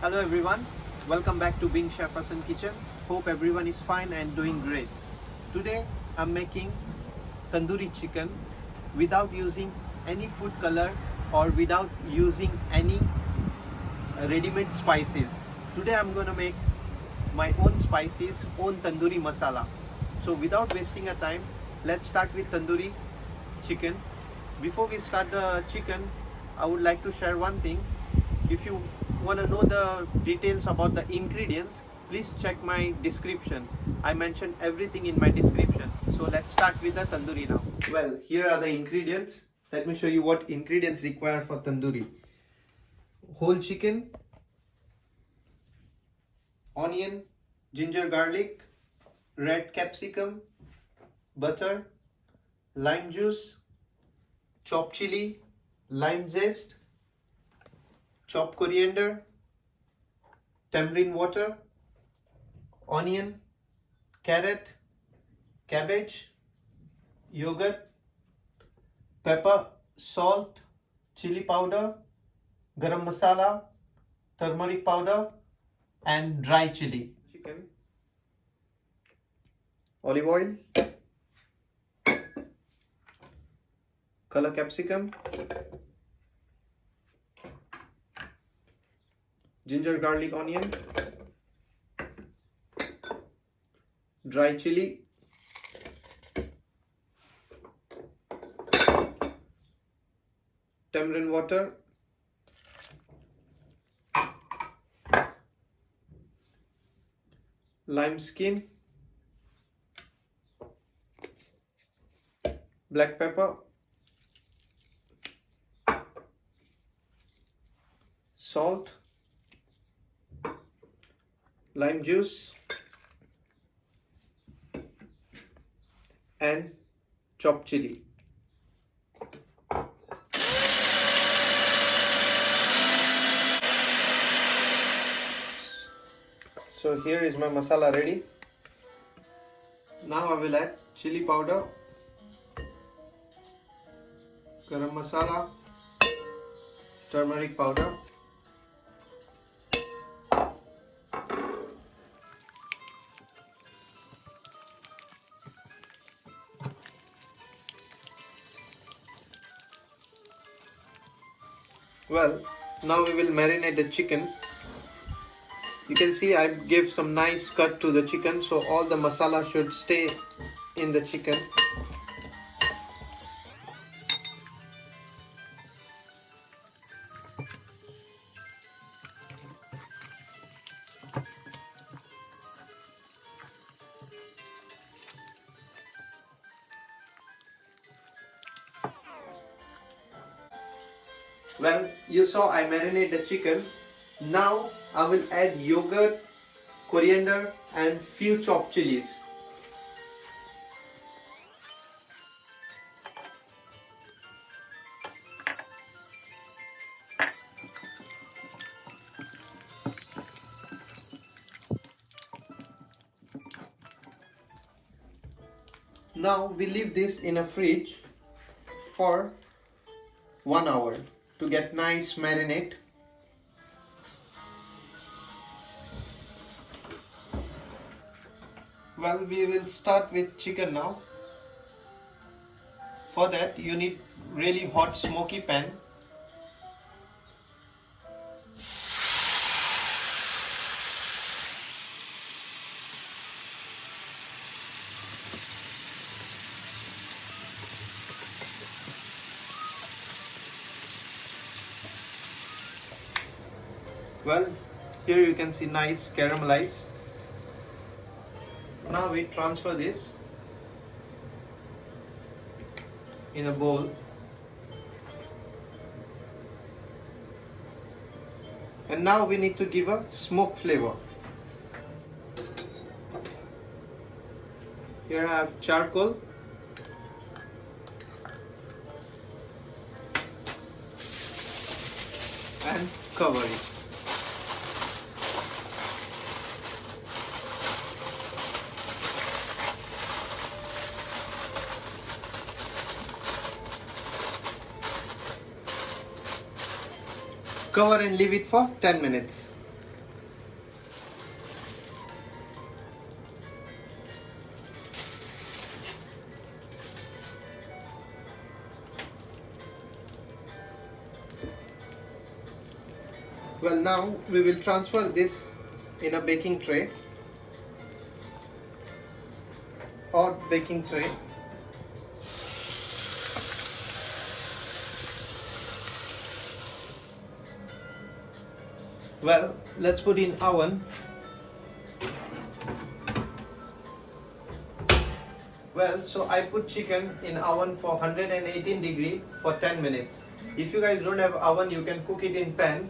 Hello everyone, welcome back to Being Chef Hassan Kitchen. Hope everyone is fine and doing great. Today I'm making tandoori chicken without using any food color or without using any ready-made spices. Today I'm gonna make my own spices, own tandoori masala. So without wasting a time, let's start with tandoori chicken. Before we start the chicken, I would like to share one thing. If you want to know the details about the ingredients, please check my description. I mentioned everything in my description. So let's start with the tandoori now. Well, here are the ingredients. Let me show you what ingredients required for tandoori. Whole chicken, onion, ginger garlic, red capsicum, butter, lime juice, chopped chili, lime zest, chopped coriander, tamarind water, onion, carrot, cabbage, yogurt, pepper, salt, chili powder, garam masala, turmeric powder, and dry chili. Chicken, olive oil, color capsicum, ginger garlic onion, dry chili, tamarind water, lime skin, black pepper, salt, lime juice, and chopped chili. So here is my masala ready. Now I will add chili powder, garam masala, turmeric powder, well, now we will marinate the chicken. You can see I gave some nice cut to the chicken, so all the masala should stay in the chicken. Well, you saw I marinate the chicken. Now I will add yogurt, coriander, and few chopped chilies. Now we leave this in a fridge for 1 hour to get nice marinade. Well, we will start with chicken now. For that you need really hot smoky pan. Well, here you can see nice caramelized. Now we transfer this in a bowl. And now we need to give a smoke flavor. Here I have charcoal. And cover it. Cover and leave it for 10 minutes. Well, now we will transfer this in a baking tray, hot baking tray. Well, let's put in oven. Well, so I put chicken in oven for 118 degree for 10 minutes. If you guys don't have oven, you can cook it in pan.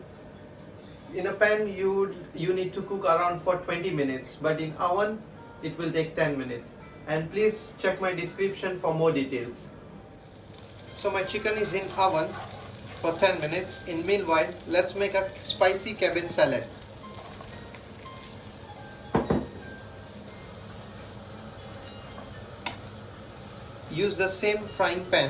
In a pan you need to cook around for 20 minutes, but in oven it will take 10 minutes. And please check my description for more details. So my chicken is in oven for 10 minutes. In meanwhile, let's make a spicy cabbage salad. Use the same frying pan.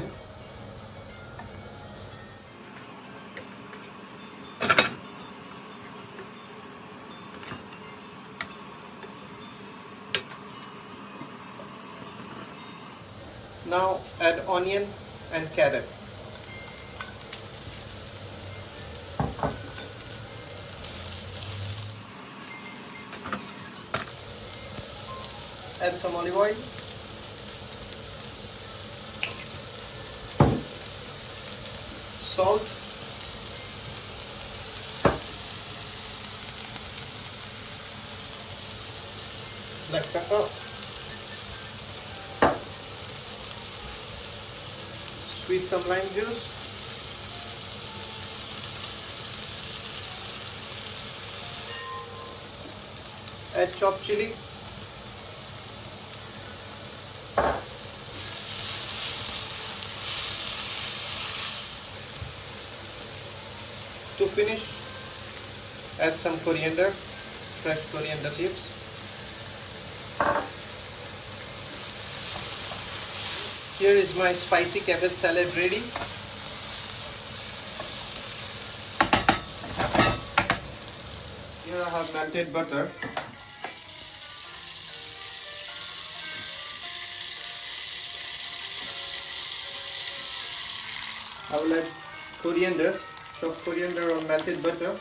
Now add onion and carrot. Add some olive oil. Salt. Black pepper. Squeeze some lime juice. Add chopped chili. To finish, add some coriander, fresh coriander leaves. Here is my spicy cabbage salad ready. Here I have melted butter. I will add coriander, chopped coriander or melted butter.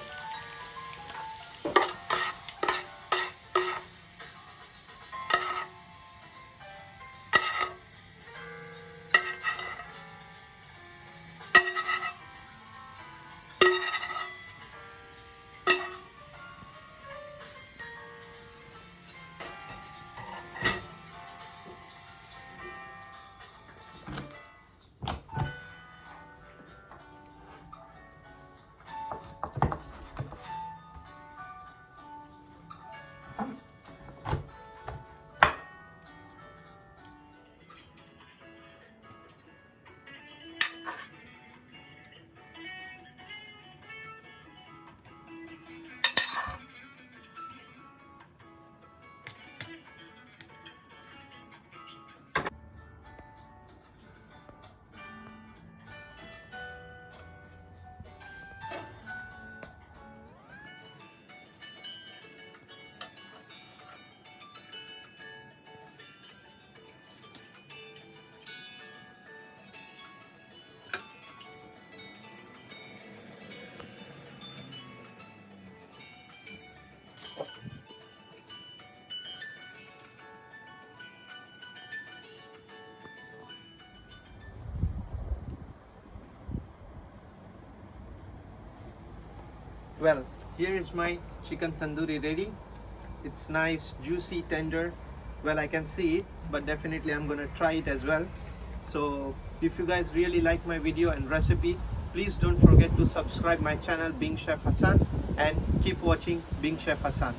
Well, here is my chicken tandoori ready. It's nice, juicy, tender. Well, I can see it, but definitely I'm gonna try it as well. So if you guys really like my video and recipe, please don't forget to subscribe my channel Being Chef Hassan and keep watching Being Chef Hassan.